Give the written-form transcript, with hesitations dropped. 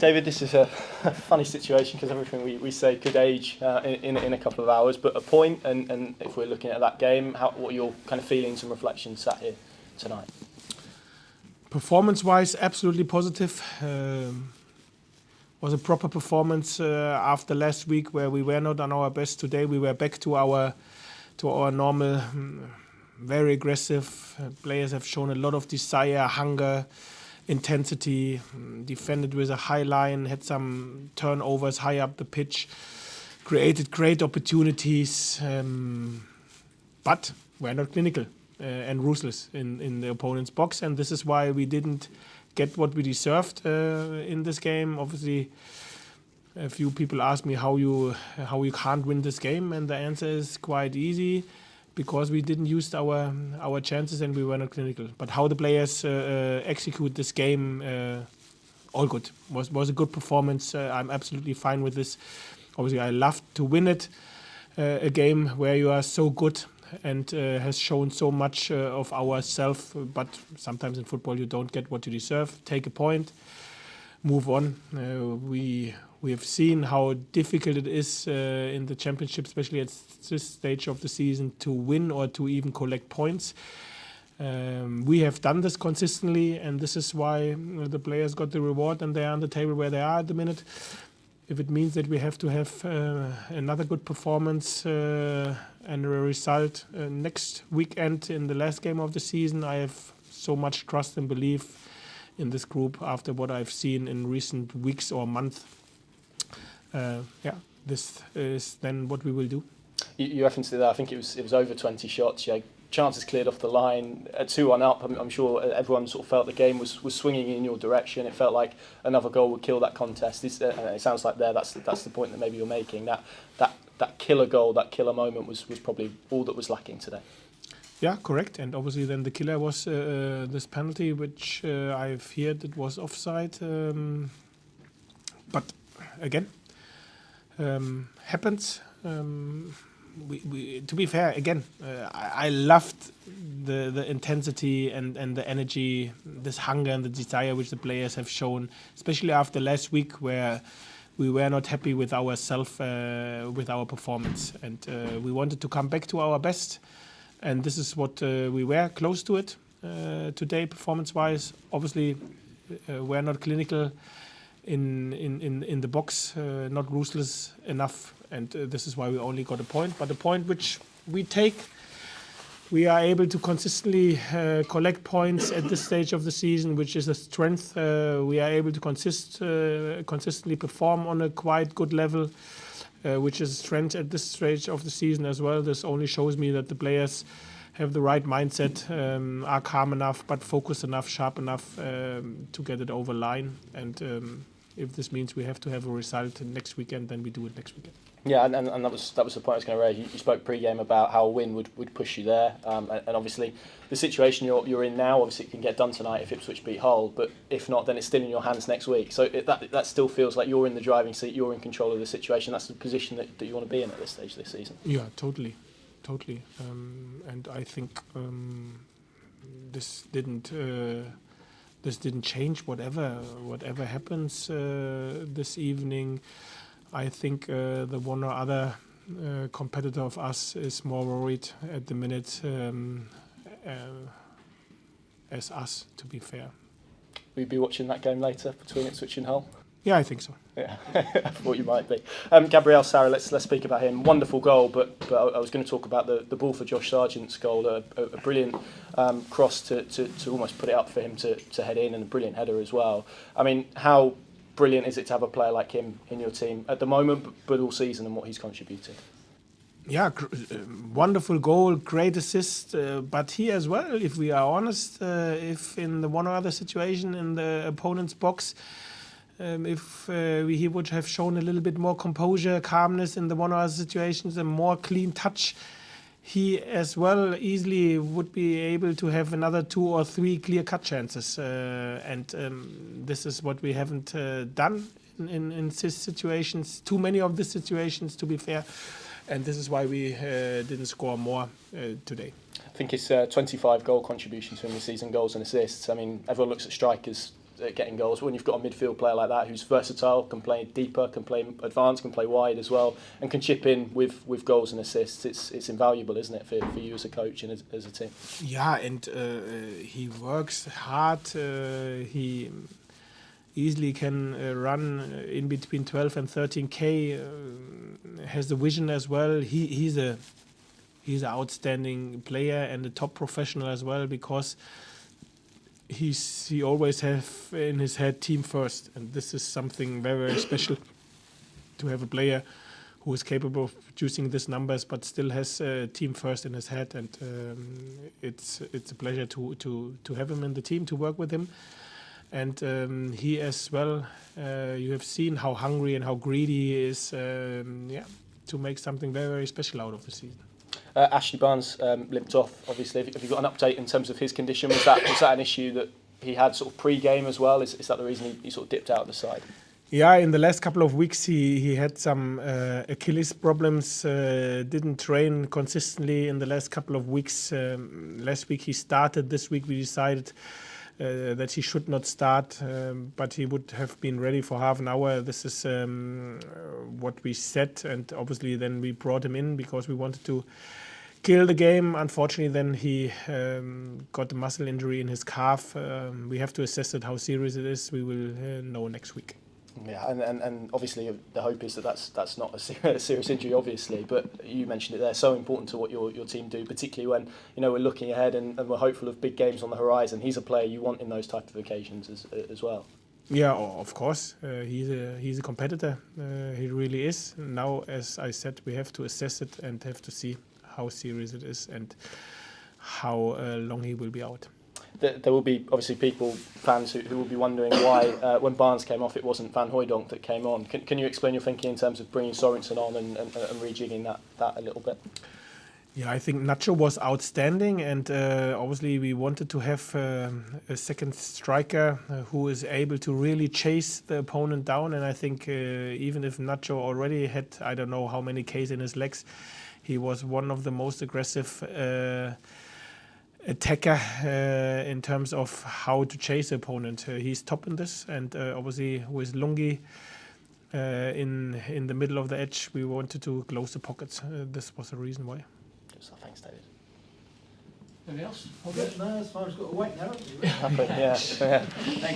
David, this is a funny situation because everything we say could age in a couple of hours, but a point, and if we're looking at that game, what are your kind of feelings and reflections sat here tonight? Performance-wise, absolutely positive. Was a proper performance after last week where we were not on our best. Today we were back to our normal, very aggressive. Players have shown a lot of desire, hunger, intensity, defended with a high line, had some turnovers high up the pitch, created great opportunities, but were not clinical and ruthless in the opponent's box, and this is why we didn't get what we deserved in this game. Obviously, a few people ask me how you can't win this game, and the answer is quite easy. Because we didn't use our chances and we were not clinical. But how the players execute this game, all good. Was a good performance. I'm absolutely fine with this. Obviously, I love to win it. A game where you are so good and has shown so much of ourself. But sometimes in football you don't get what you deserve. Take a point, move on. We have seen how difficult it is in the championship, especially at this stage of the season, to win or to even collect points. We have done this consistently, and this is why the players got the reward and they are on the table where they are at the minute. If it means that we have to have another good performance and a result next weekend in the last game of the season, I have so much trust and belief in this group after what I've seen in recent weeks or months. This is then what we will do. You referenced it there. I think it was over 20 shots. Yeah, chances cleared off the line. 2-1 up. I'm sure everyone sort of felt the game was swinging in your direction. It felt like another goal would kill that contest. It sounds like that's the point that maybe you're making. That killer goal, that killer moment was probably all that was lacking today. Yeah, correct. And obviously then the killer was this penalty, which I've heard it was offside. But again. Happens. To be fair, again, I loved the intensity and the energy, this hunger and the desire which the players have shown, especially after last week where we were not happy with ourselves, with our performance, and we wanted to come back to our best, and this is what we were close to it today, performance-wise. Obviously, we're not clinical in the box, not ruthless enough, and this is why we only got a point. But a point which we take, we are able to consistently collect points at this stage of the season, which is a strength. We are able to consistently perform on a quite good level, which is a strength at this stage of the season as well. This only shows me that the players have the right mindset, are calm enough, but focused enough, sharp enough to get it over line. And if this means we have to have a result next weekend, then we do it next weekend. Yeah, and that was the point I was going to raise. You spoke pre-game about how a win would push you there, and obviously the situation you're in now, obviously it can get done tonight if Ipswich beat Hull, but if not, then it's still in your hands next week. So that still feels like you're in the driving seat, you're in control of the situation. That's the position that you want to be in at this stage of this season. Yeah, totally. And I think this didn't change whatever happens this evening. I think the one or other competitor of us is more worried at the minute as us, to be fair. Will you be watching that game later between Ipswich and Hull? Yeah, I think so. Yeah, I thought you might be. Gabriel Sara, let's speak about him. Wonderful goal, but I was going to talk about the ball for Josh Sargent's goal, a brilliant cross to almost put it up for him to head in, and a brilliant header as well. I mean, how brilliant is it to have a player like him in your team at the moment, but all season, and what he's contributed? Yeah, wonderful goal, great assist, but he as well, if we are honest, if in the one or other situation in the opponent's box, if he would have shown a little bit more composure, calmness in the one or other situations, a more clean touch, he as well easily would be able to have another 2 or 3 clear-cut chances. And this is what we haven't done in these situations, too many of these situations, to be fair. And this is why we didn't score more today. I think it's 25 goal contributions from the season, goals and assists. I mean, everyone looks at strikers at getting goals. When you've got a midfield player like that who's versatile, can play deeper, can play advanced, can play wide as well, and can chip in with goals and assists, it's invaluable, isn't it, for you as a coach and as a team? Yeah, and he works hard. He easily can run in between 12 and 13k. Has the vision as well. He's an outstanding player and a top professional as well, because he always have in his head team first, and this is something very, very special to have a player who is capable of producing these numbers but still has team first in his head. And it's a pleasure to have him in the team, to work with him. And he as well, you have seen how hungry and how greedy he is, to make something very, very special out of the season. Ashley Barnes limped off, obviously. Have you got an update in terms of his condition? Was that an issue that he had sort of pre-game as well? Is that the reason he sort of dipped out of the side? Yeah, in the last couple of weeks he had some Achilles problems, didn't train consistently in the last couple of weeks. Last week he started, this week we decided that he should not start, but he would have been ready for half an hour. This is what we said, and obviously then we brought him in because we wanted to kill the game. Unfortunately, then he got a muscle injury in his calf. We have to assess it, how serious it is. We will know next week. Yeah, and obviously the hope is that that's not a serious injury, obviously. But you mentioned it there, so important to what your team do, particularly when we're looking ahead and we're hopeful of big games on the horizon. He's a player you want in those type of occasions as well. Yeah, of course. He's a competitor. He really is. Now, as I said, we have to assess it and have to see how serious it is and how long he will be out. There will be obviously fans who will be wondering why when Barnes came off it wasn't Van Hooijdonk that came on. Can you explain your thinking in terms of bringing Sorensen on and rejigging that a little bit? Yeah, I think Nacho was outstanding, and obviously we wanted to have a second striker who is able to really chase the opponent down. And I think even if Nacho already had, I don't know how many Ks in his legs, he was one of the most aggressive attacker in terms of how to chase the opponent. He's top in this, and obviously with Lungi in the middle of the edge, we wanted to close the pockets. This was the reason why. So thanks, David. Anything else? No, as far as got a wait now. Yeah. Thank you.